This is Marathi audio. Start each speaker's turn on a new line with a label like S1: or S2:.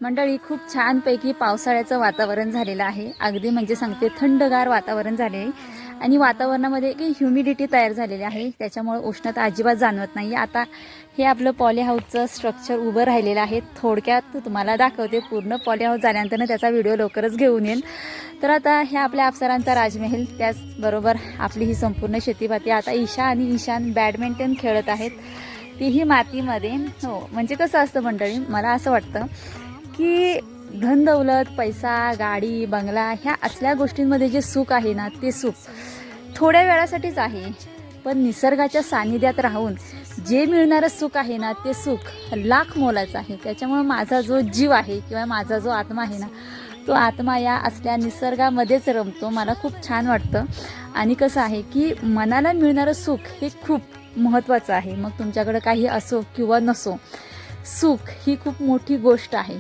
S1: मंडळी, खूप छानपैकी पावसाळ्याचं वातावरण झालेलं आहे. अगदी म्हणजे सांगते थंडगार वातावरण झाले आहे आणि वातावरणामध्ये एक ह्युमिडिटी तयार झालेली आहे. त्याच्यामुळे उष्णता अजिबात जाणवत नाही. आता हे आपलं पॉली हाऊसचं स्ट्रक्चर उभं राहिलेलं आहे. थोडक्यात तुम्हाला दाखवते. पूर्ण पॉली हाऊस झाल्यानंतर त्याचा व्हिडिओ लवकरच घेऊन येईल. तर आता हे आपल्या अप्सरांचा राजमहल, त्याचबरोबर आपली ही संपूर्ण शेतीभाती. आता ईशा आणि ईशान बॅडमिंटन खेळत आहेत, तीही मातीमध्ये. हो, म्हणजे कसं असतं मंडळी, मला असं वाटतं की धन दौलत, पैसा, गाडी, बंगला ह्या असल्या गोष्टींमध्ये जे सुख आहे ना, ते सुख थोड्या वेळासाठीच आहे. पण निसर्गाच्या सानिध्यात राहून जे मिळणारं सुख आहे ना, ते सुख लाख मोलाचं आहे. त्याच्यामुळे माझा जो जीव आहे किंवा माझा जो आत्मा आहे ना, तो आत्मा या असल्या निसर्गामध्येच रमतो. मला खूप छान वाटतं. आणि कसं आहे की मनाला मिळणारं सुख हे खूप महत्त्वाचं आहे. मग तुमच्याकडे काही असो किंवा नसो, सुख ही खूप मोठी गोष्ट आहे.